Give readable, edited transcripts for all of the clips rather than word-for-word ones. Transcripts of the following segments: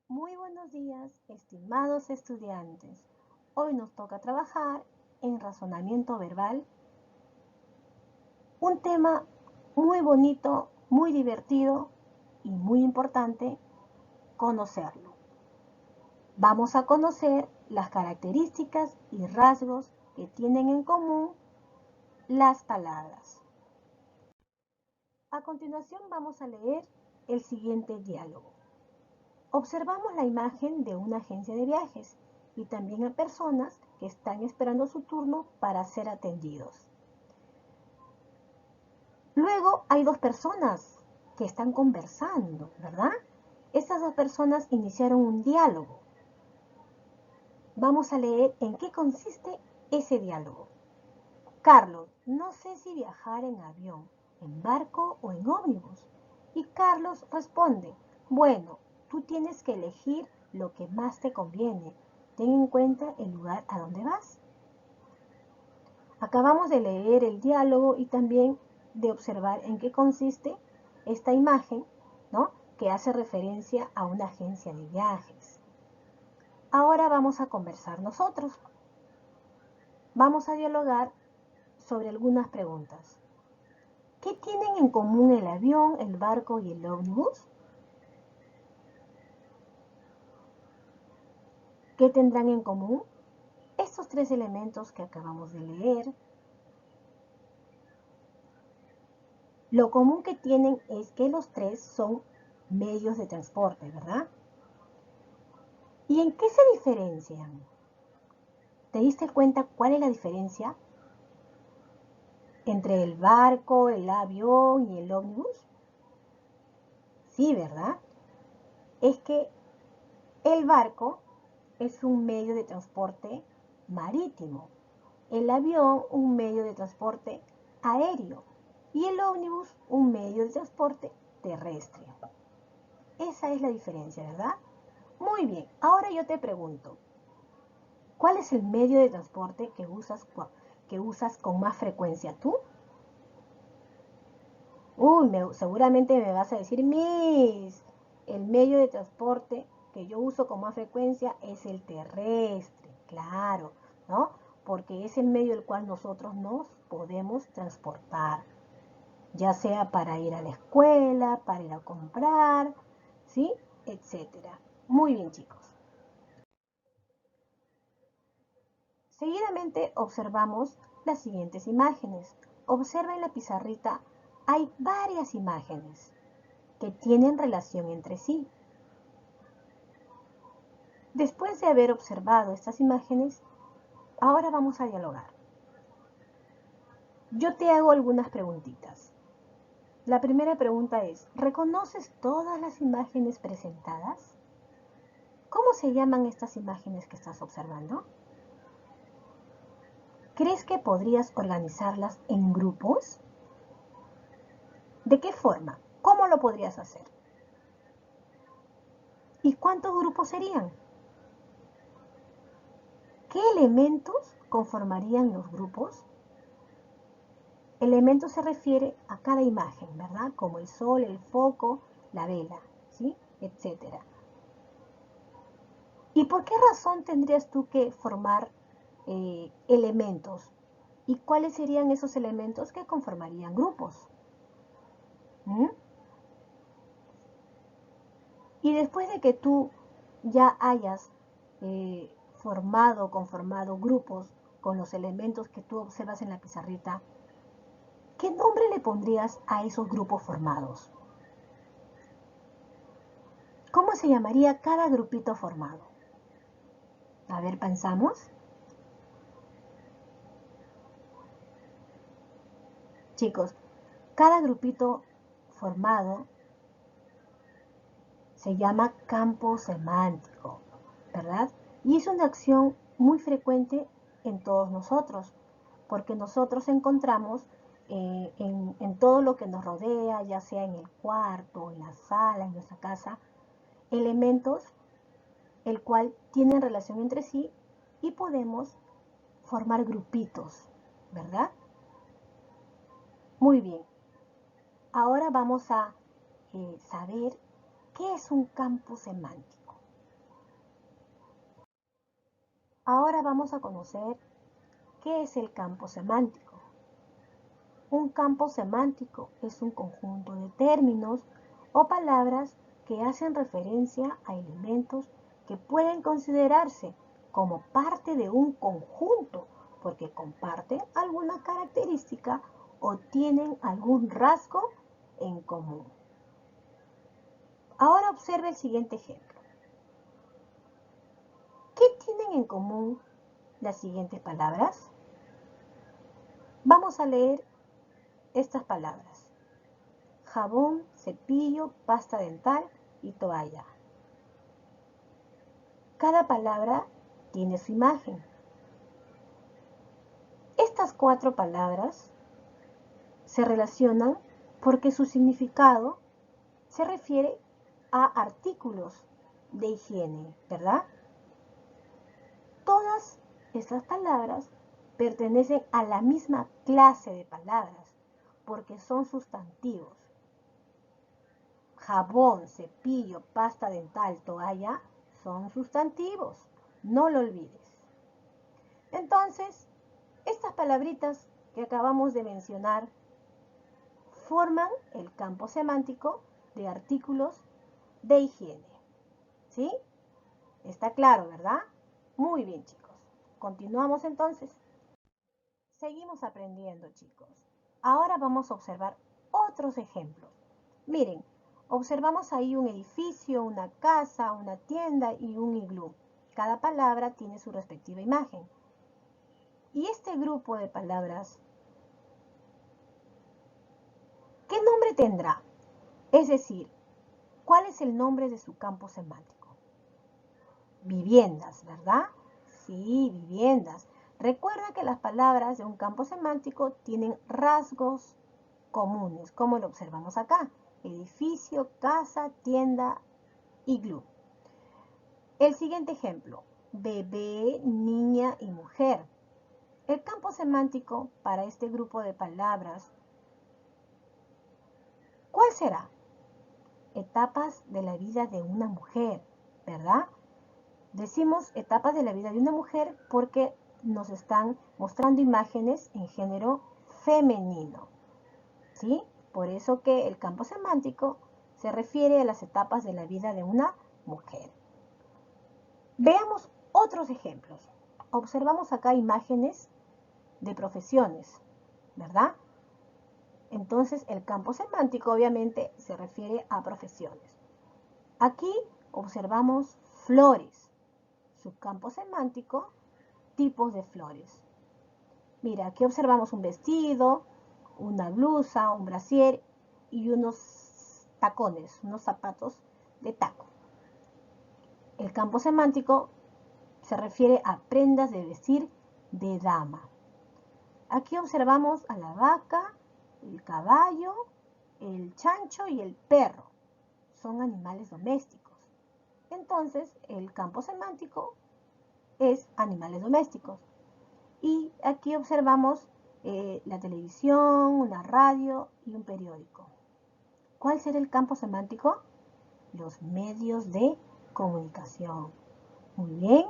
Muy buenos días, estimados estudiantes. Hoy nos toca trabajar en razonamiento verbal, un tema muy bonito, muy divertido y muy importante conocerlo. Vamos a conocer las características y rasgos que tienen en común las palabras. A continuación vamos a leer el siguiente diálogo. Observamos la imagen de una agencia de viajes y también a personas que están esperando su turno para ser atendidos. Luego hay dos personas que están conversando, ¿verdad? Estas dos personas iniciaron un diálogo. Vamos a leer en qué consiste ese diálogo. Carlos, no sé si viajar en avión, en barco o en ómnibus. Y Carlos responde, bueno, tú tienes que elegir lo que más te conviene. Ten en cuenta el lugar a donde vas. Acabamos de leer el diálogo y también de observar en qué consiste esta imagen, ¿no? Que hace referencia a una agencia de viajes. Ahora vamos a conversar nosotros. Vamos a dialogar sobre algunas preguntas. ¿Qué tienen en común el avión, el barco y el ómnibus? ¿Qué tendrán en común estos tres elementos que acabamos de leer? Lo común que tienen es que los tres son medios de transporte, ¿verdad? ¿Y en qué se diferencian? ¿Te diste cuenta cuál es la diferencia entre el barco, el avión y el ómnibus? Sí, ¿verdad? Es que el barco es un medio de transporte marítimo, el avión un medio de transporte aéreo y el ómnibus un medio de transporte terrestre. Esa es la diferencia, ¿verdad? Muy bien, ahora yo te pregunto, ¿cuál es el medio de transporte que usas con más frecuencia tú? Seguramente me vas a decir, el medio de transporte que yo uso con más frecuencia es el terrestre, claro, ¿no? Porque es el medio el cual nosotros nos podemos transportar, ya sea para ir a la escuela, para ir a comprar, ¿sí? Etcétera. Muy bien, chicos. Seguidamente observamos las siguientes imágenes. Observa en la pizarrita, hay varias imágenes que tienen relación entre sí. Después de haber observado estas imágenes, ahora vamos a dialogar. Yo te hago algunas preguntitas. La primera pregunta es, ¿reconoces todas las imágenes presentadas? ¿Cómo se llaman estas imágenes que estás observando? ¿Crees que podrías organizarlas en grupos? ¿De qué forma? ¿Cómo lo podrías hacer? ¿Y cuántos grupos serían? ¿Qué elementos conformarían los grupos? Elemento se refiere a cada imagen, ¿verdad? Como el sol, el foco, la vela, ¿sí? Etcétera. ¿Y por qué razón tendrías tú que formar elementos? ¿Y cuáles serían esos elementos que conformarían grupos? ¿Mm? Y después de que tú ya hayas conformado grupos con los elementos que tú observas en la pizarrita, ¿qué nombre le pondrías a esos grupos formados? ¿Cómo se llamaría cada grupito formado? A ver, pensamos. Chicos, cada grupito formado se llama campo semántico, ¿verdad? Y es una acción muy frecuente en todos nosotros, porque nosotros encontramos en todo lo que nos rodea, ya sea en el cuarto, en la sala, en nuestra casa, elementos el cual tienen relación entre sí y podemos formar grupitos, ¿verdad? Muy bien. Ahora vamos a saber qué es un campo semántico. Ahora vamos a conocer qué es el campo semántico. Un campo semántico es un conjunto de términos o palabras que hacen referencia a elementos que pueden considerarse como parte de un conjunto porque comparten alguna característica o tienen algún rasgo en común. Ahora observe el siguiente ejemplo. ¿Qué tienen en común las siguientes palabras? Vamos a leer estas palabras: jabón, cepillo, pasta dental y toalla. Cada palabra tiene su imagen. Estas 4 palabras se relacionan porque su significado se refiere a artículos de higiene, ¿verdad? Todas estas palabras pertenecen a la misma clase de palabras porque son sustantivos. Jabón, cepillo, pasta dental, toalla son sustantivos, no lo olvides. Entonces, estas palabritas que acabamos de mencionar forman el campo semántico de artículos de higiene. ¿Sí? Está claro, ¿verdad? Muy bien, chicos. Continuamos entonces. Seguimos aprendiendo, chicos. Ahora vamos a observar otros ejemplos. Miren, observamos ahí un edificio, una casa, una tienda y un iglú. Cada palabra tiene su respectiva imagen. Y este grupo de palabras, ¿qué nombre tendrá? Es decir, ¿cuál es el nombre de su campo semántico? Viviendas, ¿verdad? Sí, viviendas. Recuerda que las palabras de un campo semántico tienen rasgos comunes, como lo observamos acá: edificio, casa, tienda, iglú. El siguiente ejemplo: bebé, niña y mujer. El campo semántico para este grupo de palabras, ¿cuál será? Etapas de la vida de una mujer, ¿verdad? Decimos etapas de la vida de una mujer porque nos están mostrando imágenes en género femenino, ¿sí? Por eso que el campo semántico se refiere a las etapas de la vida de una mujer. Veamos otros ejemplos. Observamos acá imágenes de profesiones, ¿verdad? Entonces el campo semántico obviamente se refiere a profesiones. Aquí observamos flores. Su campo semántico, tipos de flores. Mira, aquí observamos un vestido, una blusa, un brasier y unos tacones, unos zapatos de taco. El campo semántico se refiere a prendas de vestir de dama. Aquí observamos a la vaca, el caballo, el chancho y el perro. Son animales domésticos. Entonces, el campo semántico es animales domésticos. Y aquí observamos la televisión, una radio y un periódico. ¿Cuál será el campo semántico? Los medios de comunicación. Muy bien.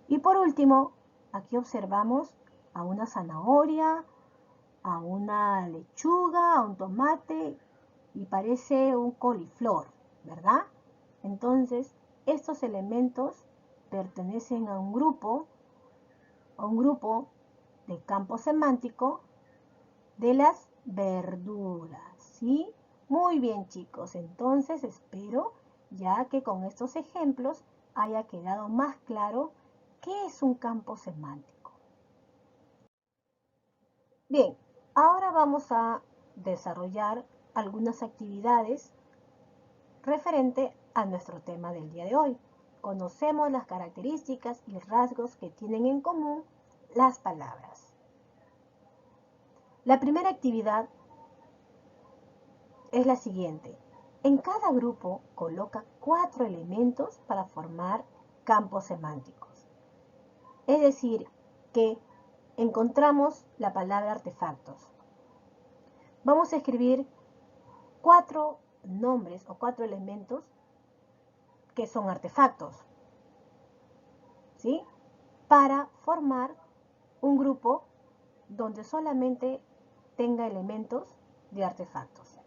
Y por último, aquí observamos a una zanahoria, a una lechuga, a un tomate y parece un coliflor, ¿verdad? Entonces, estos elementos pertenecen a un grupo de campo semántico de las verduras, ¿sí? Muy bien, chicos. Entonces, espero ya que con estos ejemplos haya quedado más claro qué es un campo semántico. Bien, ahora vamos a desarrollar algunas actividades referente a nuestro tema del día de hoy. Conocemos las características y rasgos que tienen en común las palabras. La primera actividad es la siguiente. En cada grupo coloca 4 elementos para formar campos semánticos. Es decir, que encontramos la palabra artefactos. Vamos a escribir 4 nombres o 4 elementos que son artefactos, ¿sí? para formar un grupo donde solamente tenga elementos de artefactos.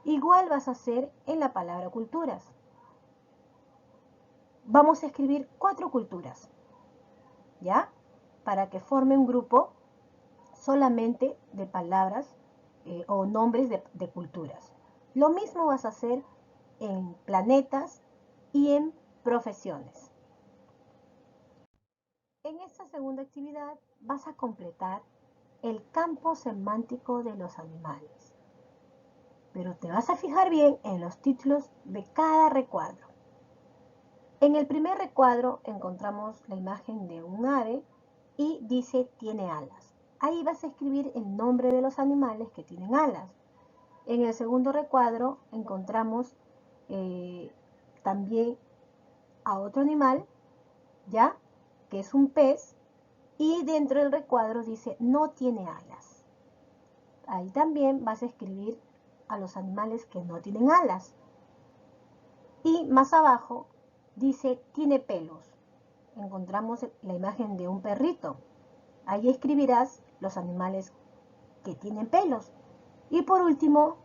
Igual vas a hacer en la palabra culturas. Vamos a escribir 4 culturas, ¿ya? Para que forme un grupo solamente de palabras o nombres de culturas. Lo mismo vas a hacer en planetas y en profesiones. En esta segunda actividad vas a completar el campo semántico de los animales, pero te vas a fijar bien en los títulos de cada recuadro. En el primer recuadro encontramos la imagen de un ave y dice tiene alas. Ahí vas a escribir el nombre de los animales que tienen alas. En el segundo recuadro encontramos también a otro animal, ¿ya? Que es un pez, y dentro del recuadro dice no tiene alas. Ahí también vas a escribir a los animales que no tienen alas. Y más abajo dice tiene pelos. Encontramos la imagen de un perrito. Ahí escribirás los animales que tienen pelos. Y por último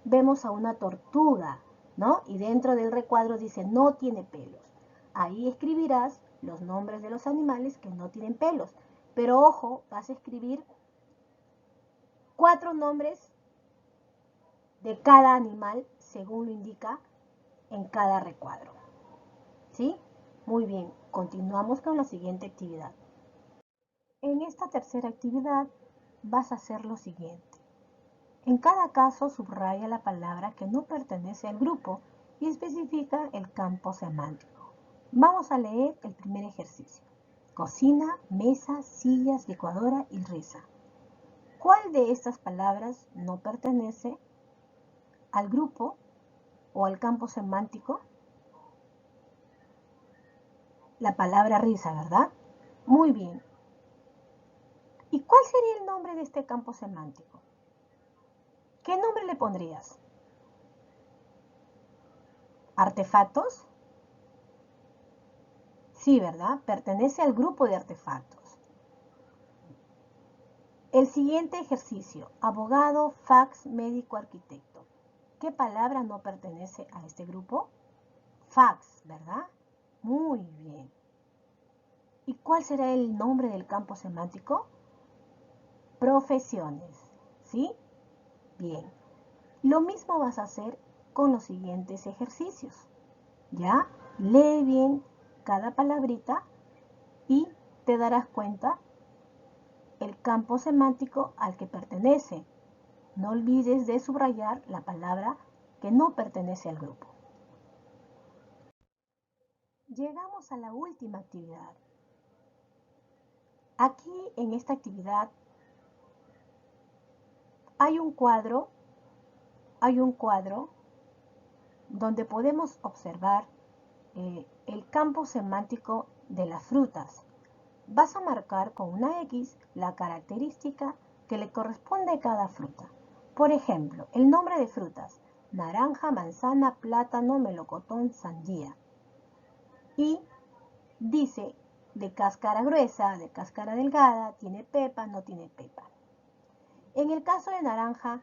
vemos a una tortuga, ¿no? Y dentro del recuadro dice no tiene pelos. Ahí escribirás los nombres de los animales que no tienen pelos. Pero ojo, vas a escribir 4 nombres de cada animal según lo indica en cada recuadro. ¿Sí? Muy bien, continuamos con la siguiente actividad. En esta tercera actividad vas a hacer lo siguiente. En cada caso subraya la palabra que no pertenece al grupo y especifica el campo semántico. Vamos a leer el primer ejercicio. Cocina, mesa, sillas, licuadora y risa. ¿Cuál de estas palabras no pertenece al grupo o al campo semántico? La palabra risa, ¿verdad? Muy bien. ¿Y cuál sería el nombre de este campo semántico? ¿Qué nombre le pondrías? ¿Artefactos? Sí, ¿verdad? Pertenece al grupo de artefactos. El siguiente ejercicio. Abogado, fax, médico, arquitecto. ¿Qué palabra no pertenece a este grupo? Fax, ¿verdad? Muy bien. ¿Y cuál será el nombre del campo semántico? Profesiones. ¿Sí? Bien. Lo mismo vas a hacer con los siguientes ejercicios. ¿Ya? Lee bien cada palabrita y te darás cuenta el campo semántico al que pertenece. No olvides de subrayar la palabra que no pertenece al grupo. Llegamos a la última actividad. Aquí en esta actividad hay un cuadro donde podemos observar el campo semántico de las frutas. Vas a marcar con una X la característica que le corresponde a cada fruta. Por ejemplo, el nombre de frutas: naranja, manzana, plátano, melocotón, sandía. Y dice de cáscara gruesa, de cáscara delgada, tiene pepa, no tiene pepa. En el caso de naranja,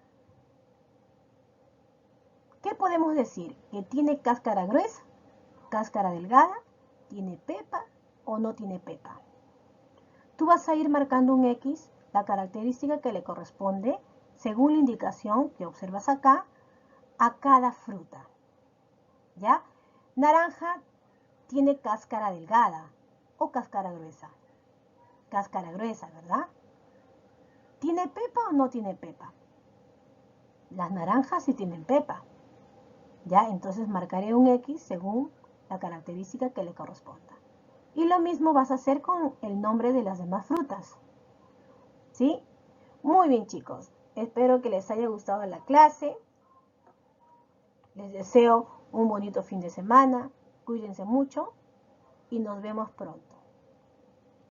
¿qué podemos decir? ¿Que tiene cáscara gruesa, cáscara delgada, tiene pepa o no tiene pepa? Tú vas a ir marcando un X, la característica que le corresponde, según la indicación que observas acá, a cada fruta. ¿Ya? Naranja tiene cáscara delgada o cáscara gruesa. Cáscara gruesa, ¿verdad? ¿Tiene pepa o no tiene pepa? Las naranjas sí tienen pepa. ¿Ya? Entonces marcaré un X según la característica que le corresponda. Y lo mismo vas a hacer con el nombre de las demás frutas. ¿Sí? Muy bien, chicos. Espero que les haya gustado la clase. Les deseo un bonito fin de semana. Cuídense mucho y nos vemos pronto.